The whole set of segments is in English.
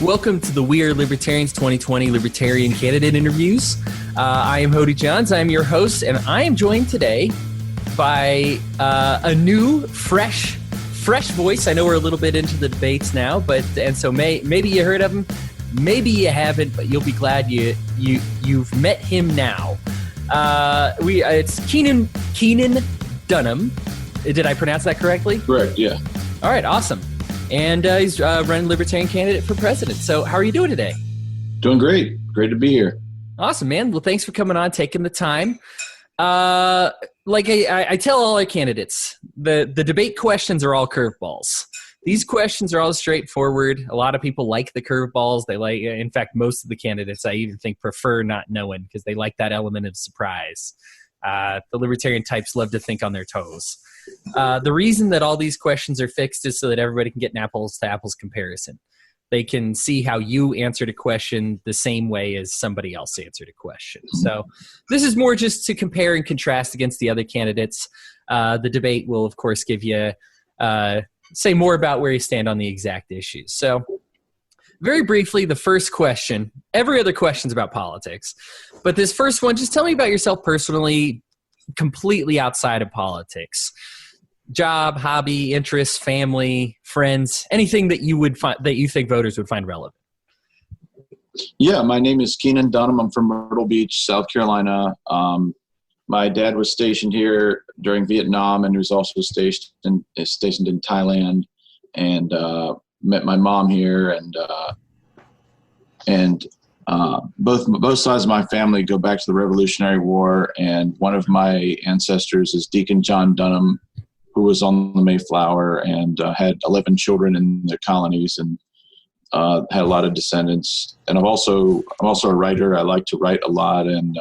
Welcome to the We Are Libertarians 2020 Libertarian Candidate Interviews. I am Hodey Johns. I am your host, and I am joined today by a new, fresh voice. I know we're a little bit into the debates now, so maybe you heard of him, maybe you haven't, but you'll be glad you've met him now. It's Keenan Dunham. Did I pronounce that correctly? Correct, yeah. All right, awesome. And he's running Libertarian candidate for president. So how are you doing today? Doing great. Great to be here. Awesome, man. Well, thanks for coming on, taking the time. Like I tell all our candidates, the debate questions are all curveballs. These questions are all straightforward. A lot of people like the curveballs. In fact, most of the candidates I even think prefer not knowing because they like that element of surprise. The libertarian types love to think on their toes. The reason that all these questions are fixed is so that everybody can get an apples to apples comparison. They can see how you answered a question the same way as somebody else answered a question. So this is more just to compare and contrast against the other candidates. The debate will, of course, give you say more about where you stand on the exact issues. So very briefly, the first question, every other question's about politics, but this first one, just tell me about yourself personally, completely outside of politics. Job, hobby, interests, family, friends, anything that you would find that you think voters would find relevant. Yeah, my name is Keenan Dunham. I'm from Myrtle Beach, South Carolina. My dad was stationed here during Vietnam, and he was also stationed in Thailand, and met my mom here, and both sides of my family go back to the Revolutionary War, and one of my ancestors is Deacon John Dunham, who was on the Mayflower and had 11 children in the colonies, and had a lot of descendants. And I'm also a writer. I like to write a lot, and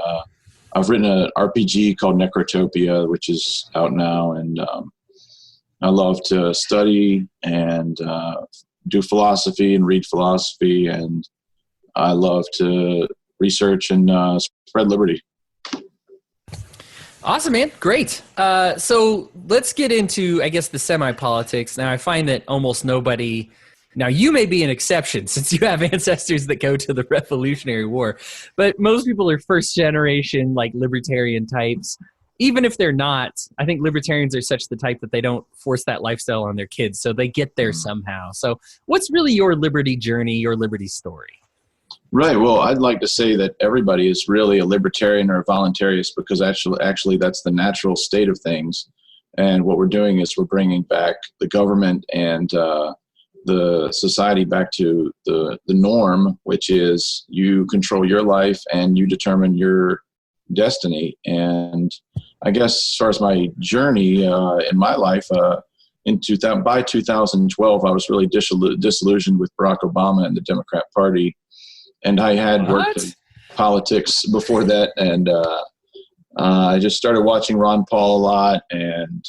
I've written an RPG called Necrotopia, which is out now, and I love to study and do philosophy and read philosophy, and I love to research and spread liberty. Awesome, man. Great. So let's get into, I guess, the semi-politics. Now, I find that almost nobody – now, you may be an exception since you have ancestors that go to the Revolutionary War, but most people are first-generation, like, libertarian types. Even if they're not, I think libertarians are such the type that they don't force that lifestyle on their kids, so they get there somehow. So what's really your liberty journey, your liberty story? Right. Well, I'd like to say that everybody is really a libertarian or a voluntarist because actually that's the natural state of things. And what we're doing is we're bringing back the government and the society back to the norm, which is you control your life and you determine your destiny. And I guess as far as my journey in my life, by 2012, I was really disillusioned with Barack Obama and the Democrat Party. And I had worked in politics before that, and I just started watching Ron Paul a lot and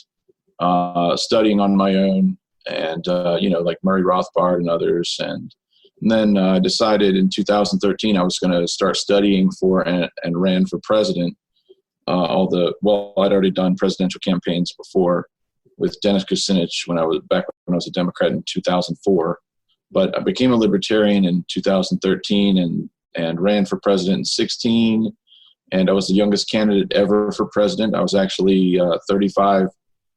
studying on my own, and like Murray Rothbard and others. And then I decided in 2013 I was going to start studying for and ran for president. I'd already done presidential campaigns before with Dennis Kucinich when I was a Democrat in 2004. But I became a libertarian in 2013 and ran for president in 2016. And I was the youngest candidate ever for president. I was actually 35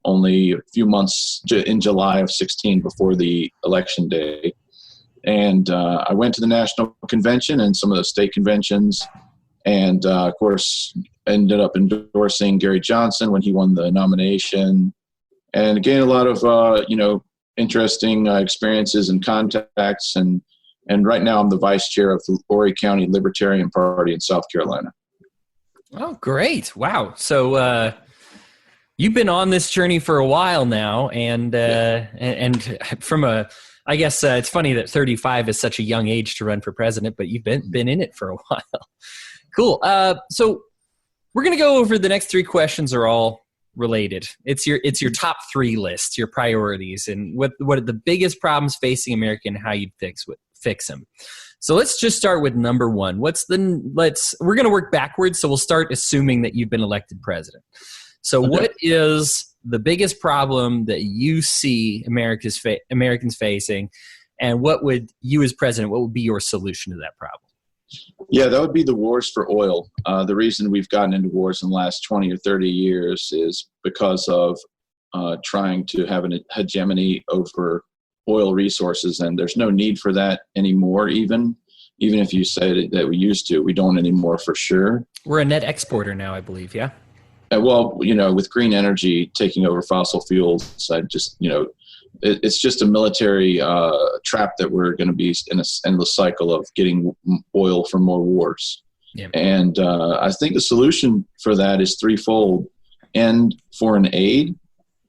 only a few months in July of 2016 before the election day. And I went to the national convention and some of the state conventions. And, of course, ended up endorsing Gary Johnson when he won the nomination. And gained a lot of, interesting experiences and contacts, and right now I'm the vice chair of the Horry County Libertarian Party in South Carolina. Oh, great. Wow. So you've been on this journey for a while now, and I guess it's funny that 35 is such a young age to run for president, but you've been in it for a while. Cool. So we're going to go over the next three questions are all related. It's your top three list, your priorities, and what are the biggest problems facing America and how you'd fix them. So let's just start with number one. We're going to work backwards. So we'll start assuming that you've been elected president. So What is the biggest problem that you see Americans facing? And what would you as president, what would be your solution to that problem? Yeah, that would be the wars for oil. The reason we've gotten into wars in the last 20 or 30 years is because of trying to have a hegemony over oil resources, and there's no need for that anymore. Even if you say that we used to, we don't anymore for sure. We're a net exporter now, I believe. Yeah. Well, with green energy taking over fossil fuels, it's just a military trap that we're going to be in an endless cycle of getting oil for more wars. Yeah. And I think the solution for that is threefold: end foreign aid,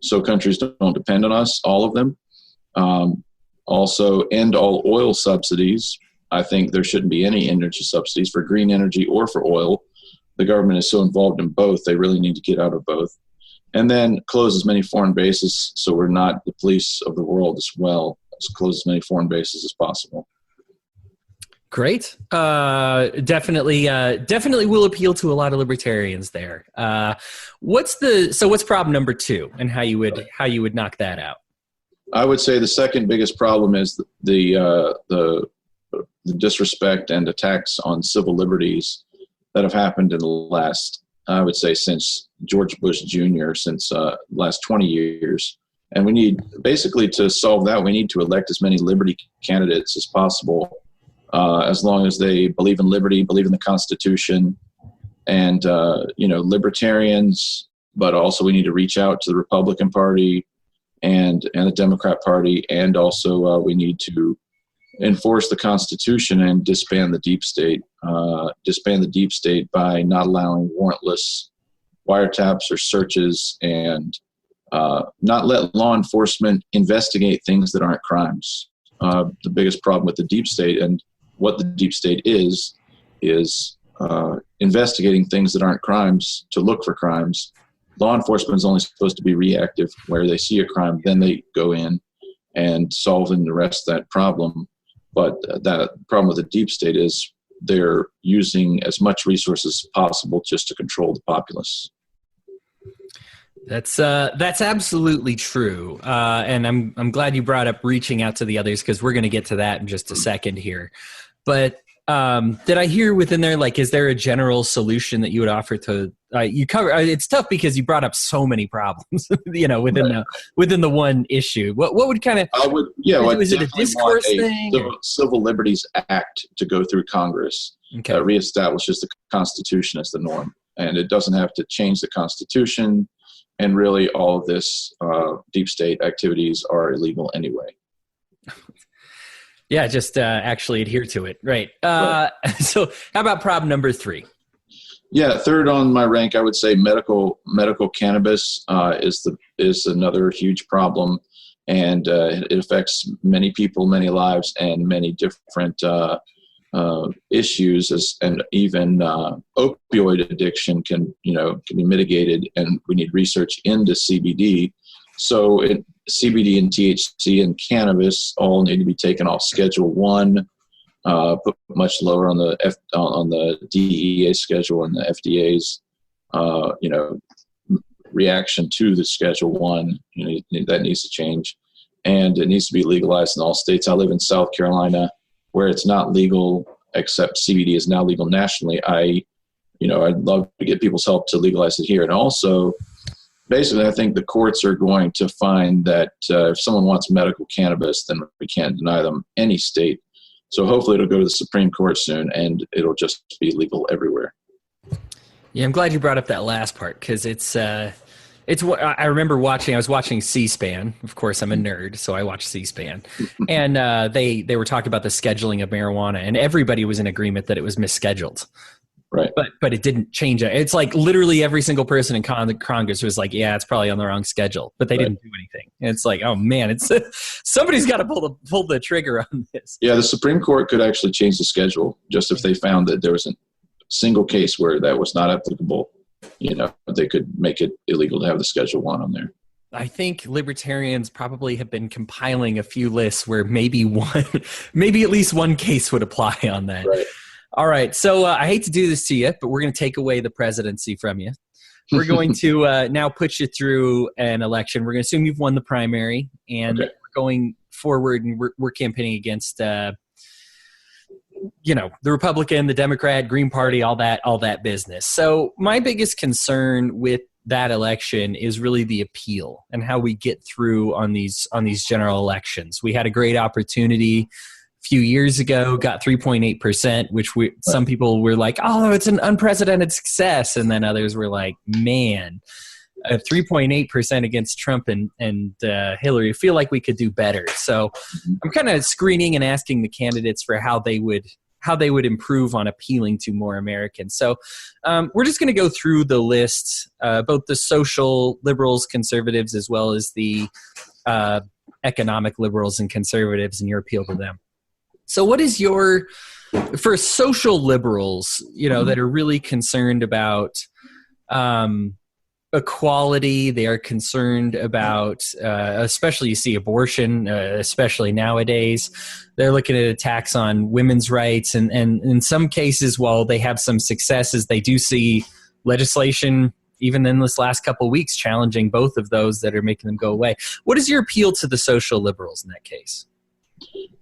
so countries don't depend on us, all of them. Also, end all oil subsidies. I think there shouldn't be any energy subsidies for green energy or for oil. The government is so involved in both, they really need to get out of both. And then close as many foreign bases so we're not the police of the world as well. Let's close as many foreign bases as possible. Great. Definitely will appeal to a lot of libertarians there. What's problem number 2 and how you would knock that out? I would say the second biggest problem is the disrespect and attacks on civil liberties that have happened in the last, I would say, since George Bush Jr., since last 20 years. And we need, basically to solve that, we need to elect as many liberty candidates as possible, as long as they believe in liberty, believe in the Constitution, and, libertarians, but also we need to reach out to the Republican Party and the Democrat Party, and also we need to enforce the Constitution and disband the deep state. Disband the deep state by not allowing warrantless wiretaps or searches, and not let law enforcement investigate things that aren't crimes. The biggest problem with the deep state and what the deep state is investigating things that aren't crimes to look for crimes. Law enforcement is only supposed to be reactive. Where they see a crime, then they go in and solve and arrest that problem. But that problem with the deep state is they're using as much resources as possible just to control the populace. That's absolutely true. And I'm glad you brought up reaching out to the others, because we're going to get to that in just a second here. But did I hear within there, is there a general solution that you would offer to you cover? It's tough because you brought up so many problems, within the one issue. What would kind of is it a discourse thing? Civil Liberties Act to go through Congress that reestablishes the Constitution as the norm, and it doesn't have to change the Constitution. And really, all of this deep state activities are illegal anyway. Yeah, just actually adhere to it. Right. So how about problem number 3? Yeah, third on my rank, I would say medical cannabis is another huge problem, and it affects many people, many lives, and many different issues. And even opioid addiction can be mitigated, and we need research into CBD. So CBD and THC and cannabis all need to be taken off Schedule 1, put much lower on the DEA schedule and the FDA's reaction to the Schedule 1. That needs to change, and it needs to be legalized in all states. I live in South Carolina, where it's not legal, except CBD is now legal nationally. I'd love to get people's help to legalize it here. And also, basically, I think the courts are going to find that if someone wants medical cannabis, then we can't deny them any state. So hopefully it'll go to the Supreme Court soon, and it'll just be legal everywhere. Yeah, I'm glad you brought up that last part, because it's what I remember watching. I was watching C-SPAN. Of course, I'm a nerd, so I watch C-SPAN. And they were talking about the scheduling of marijuana, and everybody was in agreement that it was misscheduled. Right. But it didn't change it. It's like literally every single person in Congress was like, yeah, it's probably on the wrong schedule, but they didn't do anything. And it's like, oh man, it's somebody's got to pull the trigger on this. Yeah, the Supreme Court could actually change the schedule just if they found that there was a single case where that was not applicable. They could make it illegal to have the Schedule 1 on there. I think libertarians probably have been compiling a few lists where maybe at least one case would apply on that. Right. All right. So I hate to do this to you, but we're going to take away the presidency from you. We're going to now put you through an election. We're going to assume you've won the primary, and we're going forward and we're campaigning against, the Republican, the Democrat, Green Party, all that business. So my biggest concern with that election is really the appeal and how we get through on these general elections. We had a great opportunity a few years ago, got 3.8%, which some people were like, oh, it's an unprecedented success. And then others were like, man, 3.8% against Trump and Hillary, I feel like we could do better. So I'm kind of screening and asking the candidates for how they would improve on appealing to more Americans. So we're just going to go through the list, both the social liberals, conservatives, as well as the economic liberals and conservatives, and your appeal to them. So what is for social liberals, that are really concerned about equality, they are concerned about, especially you see abortion, especially nowadays, they're looking at attacks on women's rights. And in some cases, while they have some successes, they do see legislation, even in this last couple of weeks, challenging both of those that are making them go away. What is your appeal to the social liberals in that case?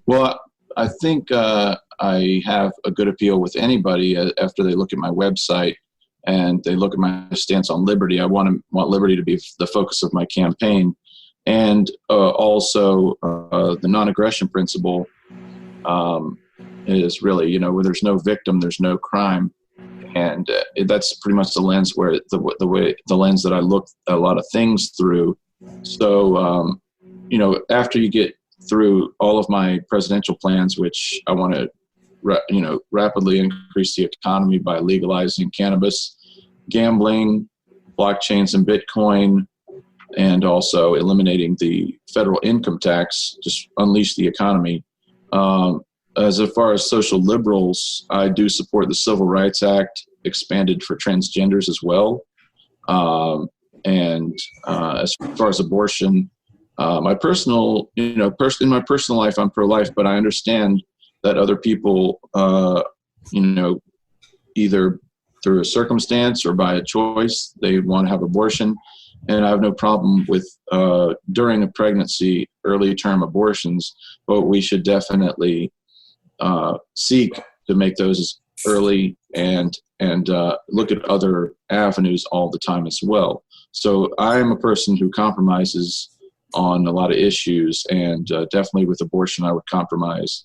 Well, I think I have a good appeal with anybody after they look at my website and they look at my stance on liberty. I want liberty to be the focus of my campaign. And also the non-aggression principle is really, where there's no victim, there's no crime. And that's pretty much the lens where the lens that I look a lot of things through. So, after you get through all of my presidential plans, which I want to, rapidly increase the economy by legalizing cannabis, gambling, blockchains and Bitcoin, and also eliminating the federal income tax, just unleash the economy. As far as social liberals, I do support the Civil Rights Act expanded for transgenders as well. And as far as abortion, my personal, in my personal life, I'm pro-life, but I understand that other people, either through a circumstance or by a choice, they want to have abortion. And I have no problem with during a pregnancy, early term abortions, but we should definitely seek to make those early and look at other avenues all the time as well. So I am a person who compromises on a lot of issues, and definitely with abortion, I would compromise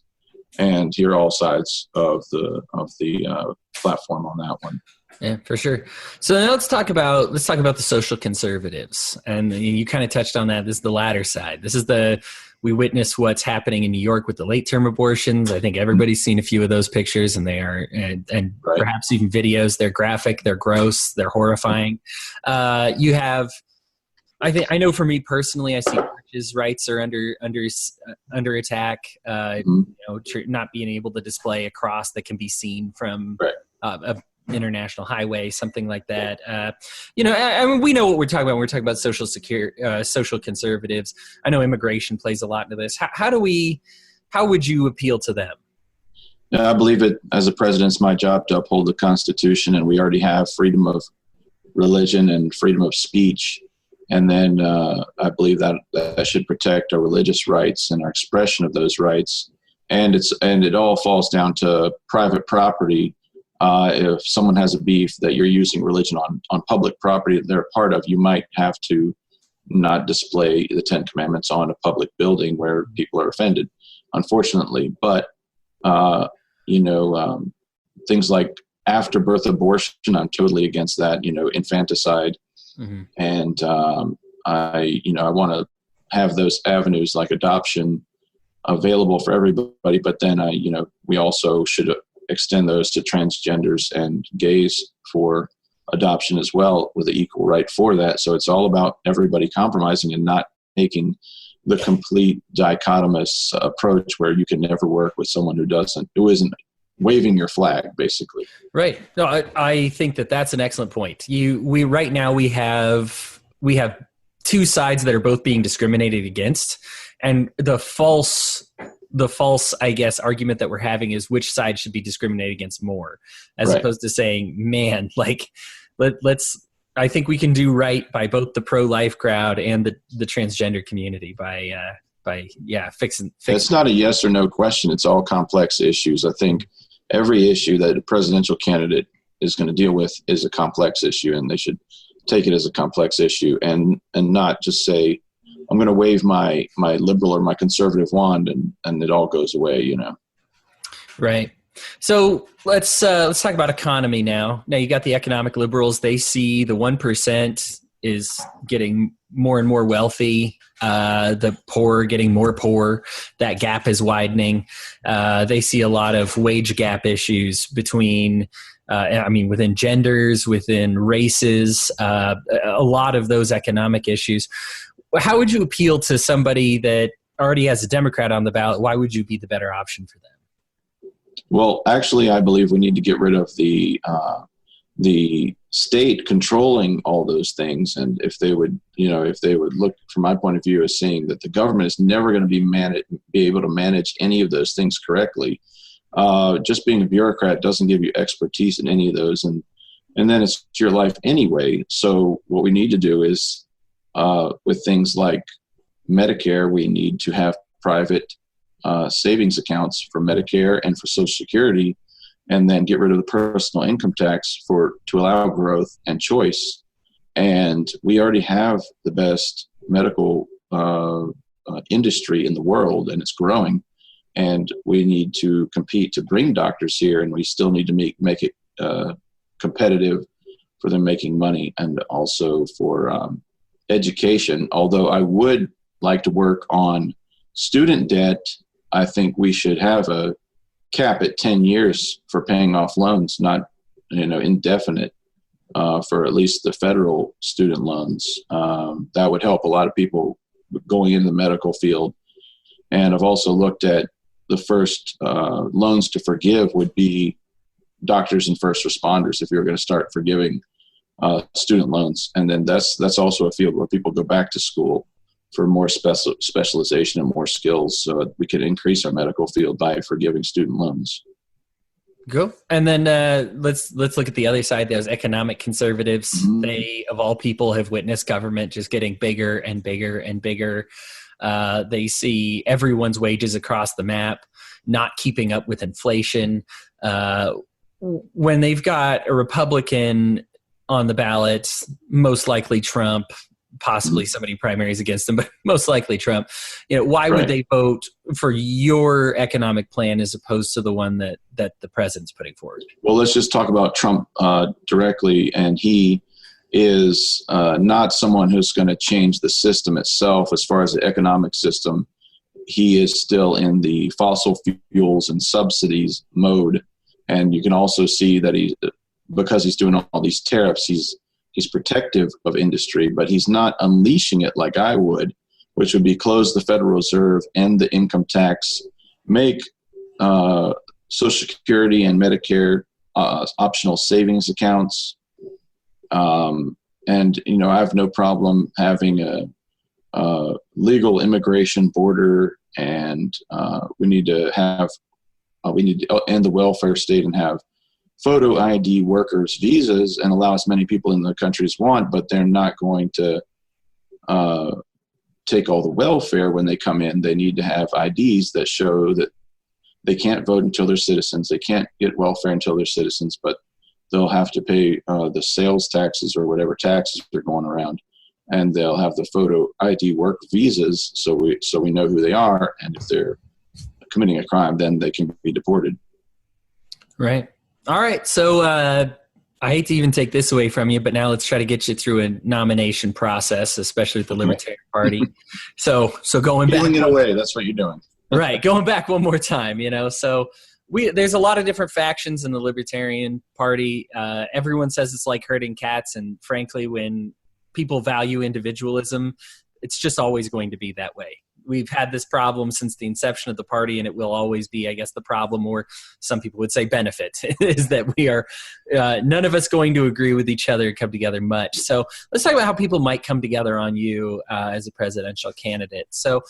and hear all sides of the platform on that one. Yeah, for sure. So now let's talk about the social conservatives, and you kind of touched on that. This is the latter side. This is we witness what's happening in New York with the late term abortions. I think everybody's seen a few of those pictures, and they are, and right. Perhaps even videos. They're graphic, they're gross, they're horrifying. You have, I know for me personally, I see churches' rights are under attack. Not being able to display a cross that can be seen from a international highway, something like that. We know what we're talking about when we're talking about social conservatives. I know immigration plays a lot into this. How would you appeal to them? I believe it as a president, it's my job to uphold the Constitution, and we already have freedom of religion and freedom of speech. And then I believe that should protect our religious rights and our expression of those rights. And it all falls down to private property. If someone has a beef that you're using religion on public property that they're a part of, you might have to not display the Ten Commandments on a public building where people are offended, unfortunately. But, things like after-birth abortion, I'm totally against that, infanticide. Mm-hmm. And I want to have those avenues like adoption available for everybody, but then we also should extend those to transgenders and gays for adoption as well, with an equal right for that. So it's all about everybody compromising and not taking the complete dichotomous approach where you can never work with someone who isn't waving your flag, basically. Right. No, I think that's an excellent point. Right now we have two sides that are both being discriminated against, and the false, I guess, argument that we're having is which side should be discriminated against more, as opposed to saying, man, like let's. I think we can do right by both the pro-life crowd and the transgender community by by fixing. It's not a yes or no question. It's all complex issues. I think every issue that a presidential candidate is going to deal with is a complex issue, and they should take it as a complex issue and not just say, I'm going to wave my liberal or my conservative wand and it all goes away, you know? Right. So let's talk about economy now. Now you got the economic liberals. They see the 1% is getting more and more wealthy. The poor getting more poor. That gap is widening. They see a lot of wage gap issues between, within genders, within races, a lot of those economic issues. How would you appeal to somebody that already has a Democrat on the ballot? Why would you be the better option for them? Well, actually, I believe we need to get rid of the state controlling all those things. And if they would look, from my point of view, as seeing that the government is never going to be able to manage any of those things correctly. Just being a bureaucrat doesn't give you expertise in any of those. And then it's your life anyway. So what we need to do is, with things like Medicare, we need to have private savings accounts for Medicare and for Social Security, and then get rid of the personal income tax to allow growth and choice. And we already have the best medical industry in the world, and it's growing. And we need to compete to bring doctors here, and we still need to make it competitive for them making money, and also for education. Although I would like to work on student debt, I think we should have a cap at 10 years for paying off loans, not indefinite, for at least the federal student loans. That would help a lot of people going into the medical field. And I've also looked at the first loans to forgive would be doctors and first responders, if you're going to start forgiving student loans. And then that's also a field where people go back to school for more specialization and more skills, so we can increase our medical field by forgiving student loans. Go. And then let's look at the other side. Those economic conservatives, Mm-hmm. They, of all people, have witnessed government just getting bigger and bigger and bigger. They see everyone's wages across the map not keeping up with inflation. When they've got a Republican on the ballot, most likely Trump, possibly somebody primaries against him, but most likely Trump. Why would they vote for your economic plan as opposed to the one that the president's putting forward? Well, let's just talk about Trump directly. And he is not someone who's going to change the system itself as far as the economic system. He is still in the fossil fuels and subsidies mode. And you can also see that because he's doing all these tariffs, he's protective of industry, but he's not unleashing it like I would, which would be close the Federal Reserve, end the income tax, make Social Security and Medicare optional savings accounts. And, I have no problem having a legal immigration border, and we need to end the welfare state and have photo ID workers visas and allow as many people in the country as want, but they're not going to take all the welfare when they come in. They need to have IDs that show that they can't vote until they're citizens. They can't get welfare until they're citizens, but they'll have to pay the sales taxes or whatever taxes are going around. And they'll have the photo ID work visas so we know who they are. And if they're committing a crime, then they can be deported. Right. All right. So I hate to even take this away from you, but now let's try to get you through a nomination process, especially with the Libertarian Party. So going back. Peeling it away. That's what you're doing. Right. Going back one more time, So there's a lot of different factions in the Libertarian Party. Everyone says it's like herding cats. And frankly, when people value individualism, it's just always going to be that way. We've had this problem since the inception of the party, and it will always be, I guess, the problem, or some people would say benefit, is that we are none of us going to agree with each other and come together much. So let's talk about how people might come together on you as a presidential candidate. So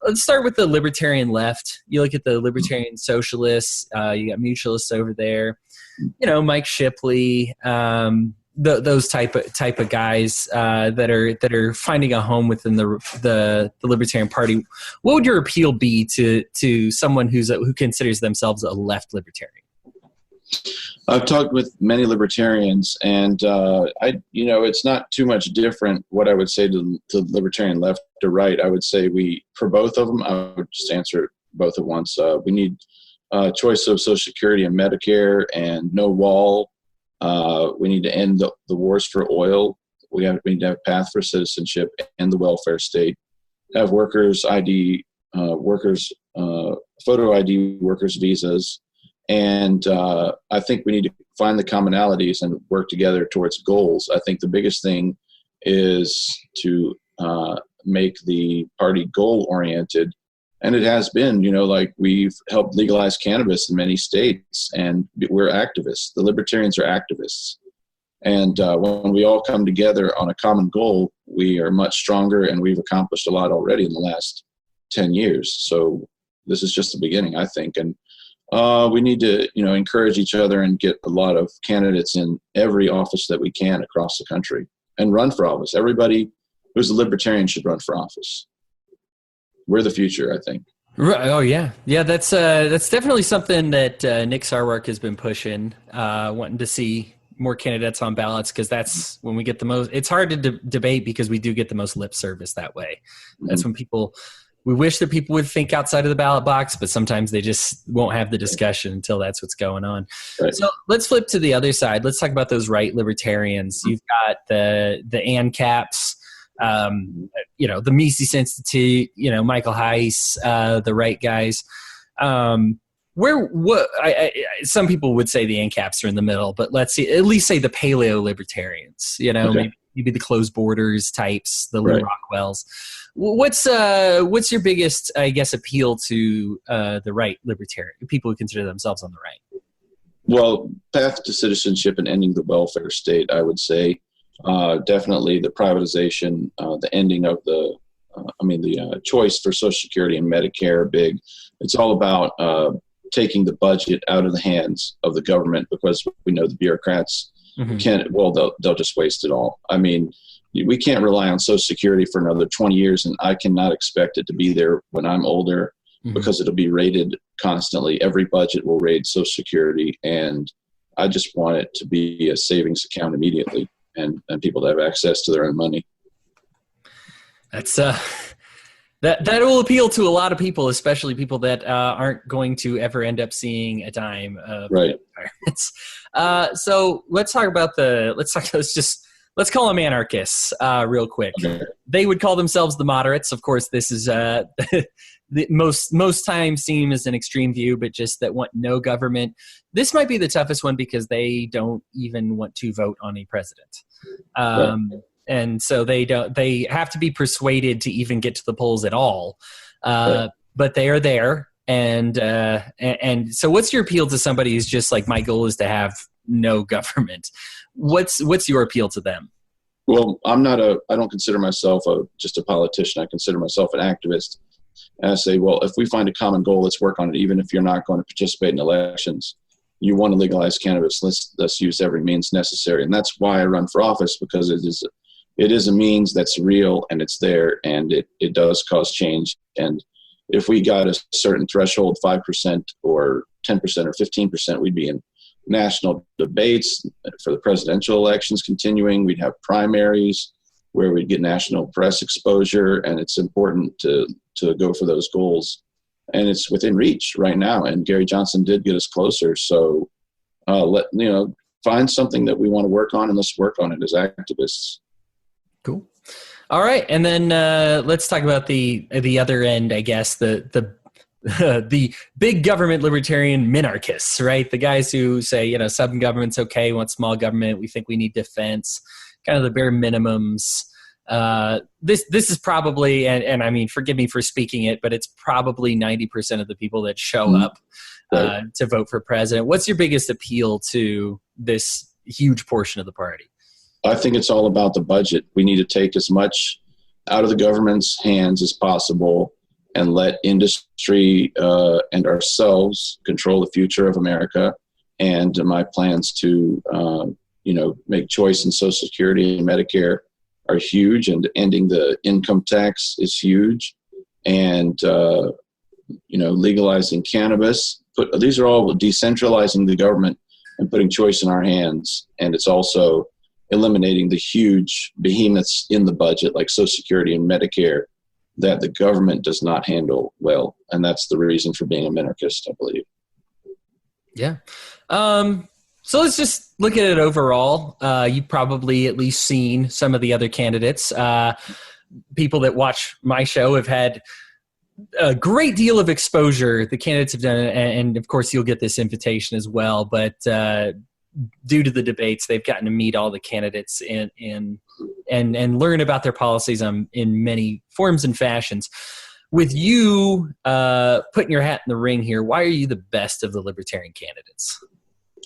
let's start with the libertarian left. You look at the libertarian socialists, you got mutualists over there, Mike Shipley, those type of guys that are finding a home within the Libertarian Party. What would your appeal be to someone who considers themselves a left libertarian? I've talked with many libertarians, and it's not too much different what I would say to libertarian left or right. I would say for both of them, I would just answer both at once. We need choice of Social Security and Medicare, and no WAL. We need to end the wars for oil. We need to have a path for citizenship and the welfare state. Have workers ID, photo ID workers visas. And I think we need to find the commonalities and work together towards goals. I think the biggest thing is to make the party goal-oriented. And it has been, like we've helped legalize cannabis in many states, and we're activists. The libertarians are activists. And when we all come together on a common goal, we are much stronger, and we've accomplished a lot already in the last 10 years. So this is just the beginning, I think. And we need to, encourage each other and get a lot of candidates in every office that we can across the country and run for office. Everybody who's a libertarian should run for office. We're the future, I think. Right. Oh yeah. Yeah. That's definitely something that Nick Sarwark has been pushing, wanting to see more candidates on ballots, because that's when we get the most. It's hard to debate because we do get the most lip service that way. That's when we wish that people would think outside of the ballot box, but sometimes they just won't have the discussion until that's what's going on. Right. So let's flip to the other side. Let's talk about those right libertarians. You've got the ANCAPs, the Mises Institute, Michael Heiss, the right guys. Some people would say the ANCAPs are in the middle, but let's at least say the paleo libertarians, okay. maybe the closed borders types, the Lou Rockwells. What's your biggest, I guess, appeal to the right libertarian, people who consider themselves on the right? Well, path to citizenship and ending the welfare state, I would say. Definitely the privatization, the ending of the choice for Social Security and Medicare, big. It's all about taking the budget out of the hands of the government, because we know the bureaucrats they'll just waste it all. I mean, we can't rely on Social Security for another 20 years, and I cannot expect it to be there when I'm older, because it'll be raided constantly. Every budget will raid Social Security, and I just want it to be a savings account immediately, and people to have access to their own money. That's that will appeal to a lot of people, especially people that aren't going to ever end up seeing a dime of retirements. So let's talk about let's call them anarchists real quick. Okay. They would call themselves the moderates. Of course, this is the most times seen as an extreme view, but just that want no government. This might be the toughest one because they don't even want to vote on a president. And so they have to be persuaded to even get to the polls at all. But they are there. And so what's your appeal to somebody who's just like, my goal is to have no government? What's your appeal to them? Well, I don't consider myself just a politician. I consider myself an activist. And I say, well, if we find a common goal, let's work on it. Even if you're not going to participate in elections, you want to legalize cannabis, let's use every means necessary. And that's why I run for office, because it is a means that's real, and it's there, and it does cause change. And if we got a certain threshold, 5% or 10% or 15%, we'd be in national debates for the presidential elections continuing. We'd have primaries where we'd get national press exposure, and it's important to go for those goals. And it's within reach right now, and Gary Johnson did get us closer. So find something that we want to work on, and let's work on it as activists. Cool. All right, and then let's talk about the other end, I guess, the big government libertarian minarchists, right? The guys who say, some government's okay, we want small government, we think we need defense, kind of the bare minimums. This is probably, and I mean, forgive me for speaking it, but it's probably 90% of the people that show up to vote for president. What's your biggest appeal to this huge portion of the party? I think it's all about the budget. We need to take as much out of the government's hands as possible and let industry and ourselves control the future of America. And my plans to, make choice in Social Security and Medicare are huge, and ending the income tax is huge, and legalizing cannabis. These are all decentralizing the government and putting choice in our hands, and it's also eliminating the huge behemoths in the budget like Social Security and Medicare that the government does not handle well, and that's the reason for being a minarchist, I believe. Yeah. So let's just look at it overall. You've probably at least seen some of the other candidates. People that watch my show have had a great deal of exposure. The candidates have done it, and of course you'll get this invitation as well. But due to the debates, they've gotten to meet all the candidates and learn about their policies in many forms and fashions. With you putting your hat in the ring here, why are you the best of the Libertarian candidates?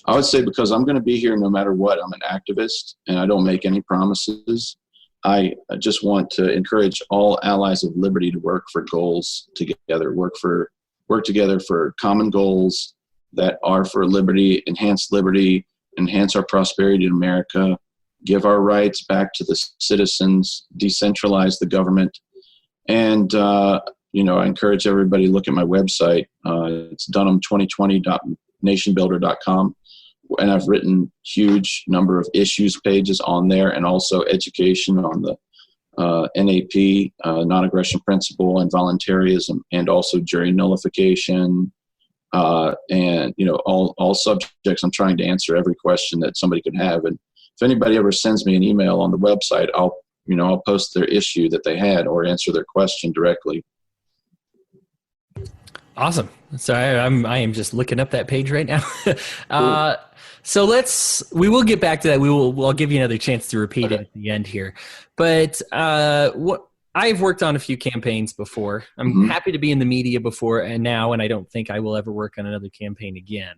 I would say because I'm going to be here no matter what. I'm an activist, and I don't make any promises. I just want to encourage all allies of liberty to work for goals together, work together for common goals that are for liberty, enhance our prosperity in America, give our rights back to the citizens, decentralize the government. And, I encourage everybody to look at my website. It's dunham2020.nationbuilder.com. And I've written huge number of issues pages on there, and also education on the NAP, non-aggression principle, and voluntarism, and also jury nullification, and all subjects. I'm trying to answer every question that somebody could have. And if anybody ever sends me an email on the website, I'll post their issue that they had or answer their question directly. Awesome. So I am just looking up that page right now. Cool. So we will get back to that. I'll give you another chance to repeat it at the end here. But I've worked on a few campaigns before. I'm happy to be in the media before and now, and I don't think I will ever work on another campaign again.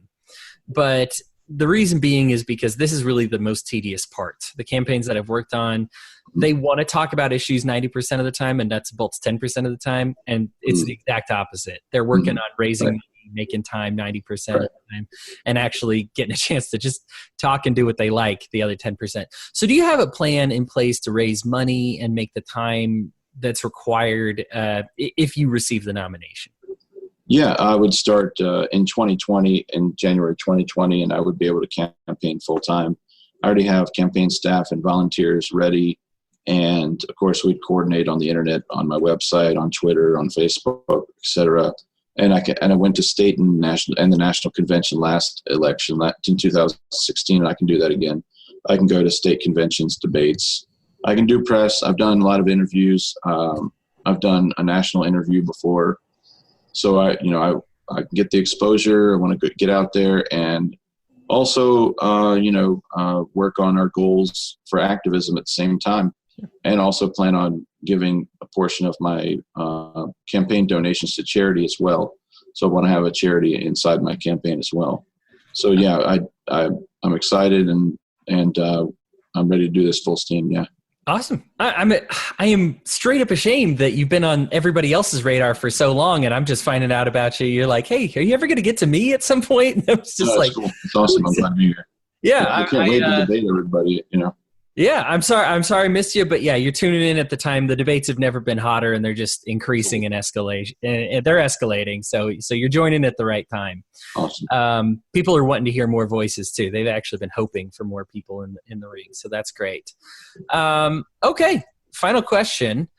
But the reason being is because this is really the most tedious part. The campaigns that I've worked on, they want to talk about issues 90% of the time, and nuts and bolts 10% of the time, and it's the exact opposite. They're working on raising money, making time 90% of the time, and actually getting a chance to just talk and do what they like the other 10%. So do you have a plan in place to raise money and make the time that's required if you receive the nomination? Yeah, I would start in January 2020, and I would be able to campaign full time. I already have campaign staff and volunteers ready, and of course we'd coordinate on the internet, on my website, on Twitter, on Facebook, etc. And I went to state and the national convention last election in 2016, and I can do that again. I can go to state conventions, debates. I can do press. I've done a lot of interviews. I've done a national interview before. So I can get the exposure. I want to get out there and also, work on our goals for activism at the same time, and also plan on giving a portion of my campaign donations to charity as well. So I want to have a charity inside my campaign as well. So yeah, I'm excited and I'm ready to do this full steam. Yeah. Awesome. I am straight up ashamed that you've been on everybody else's radar for so long, and I'm just finding out about you. You're like, hey, are you ever going to get to me at some point? And I was just cool. It's awesome. I'm glad to be here. Yeah. I can't wait to debate everybody, Yeah, I'm sorry I missed you, but yeah, you're tuning in at the time. The debates have never been hotter, and they're just increasing in escalation. And they're escalating, so you're joining at the right time. Awesome. People are wanting to hear more voices too. They've actually been hoping for more people in the ring, so that's great. Okay, final question.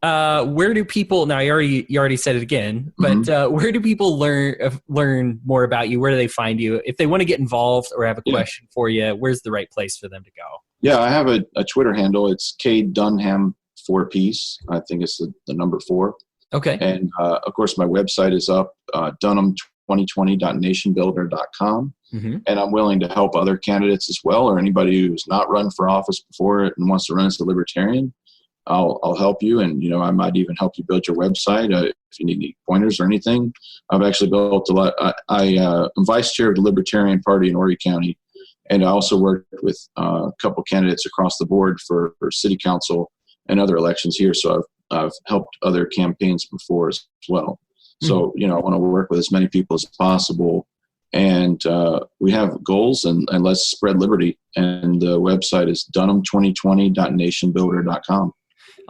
Where do people now? You already said it again, but where do people learn more about you? Where do they find you if they want to get involved or have a question for you? Where's the right place for them to go? Yeah, I have a Twitter handle. It's K Dunham 4-piece. I think it's the number 4. Okay. And of course, my website is up, dunham2020.nationbuilder.com. And I'm willing to help other candidates as well, or anybody who's not run for office before and wants to run as a libertarian. I'll help you, and I might even help you build your website if you need any pointers or anything. I've actually built a lot. I'm vice chair of the Libertarian Party in Horry County, and I also worked with a couple candidates across the board for city council and other elections here. So I've helped other campaigns before as well. So I want to work with as many people as possible And we have goals, and let's spread liberty. And the website is dunham2020.nationbuilder.com.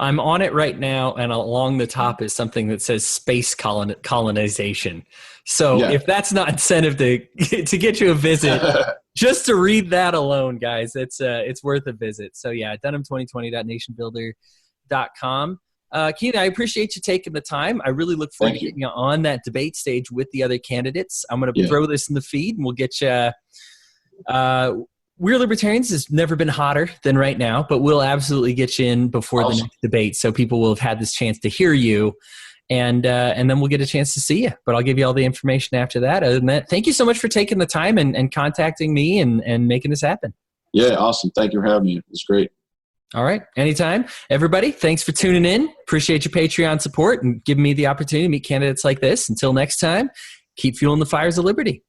I'm on it right now, and along the top is something that says space colonization. So if that's not incentive to get you a visit, just to read that alone, guys, it's worth a visit. So yeah, dunham2020.nationbuilder.com. Keenan, I appreciate you taking the time. I really look forward to getting you on that debate stage with the other candidates. I'm going to throw this in the feed, and we'll get you. We're Libertarians has never been hotter than right now, but we'll absolutely get you in before the next debate, so people will have had this chance to hear you, and then we'll get a chance to see you. But I'll give you all the information after that. Other than that, thank you so much for taking the time and contacting me and making this happen. Yeah, awesome. Thank you for having me. It was great. All right. Anytime. Everybody, thanks for tuning in. Appreciate your Patreon support and giving me the opportunity to meet candidates like this. Until next time, keep fueling the fires of liberty.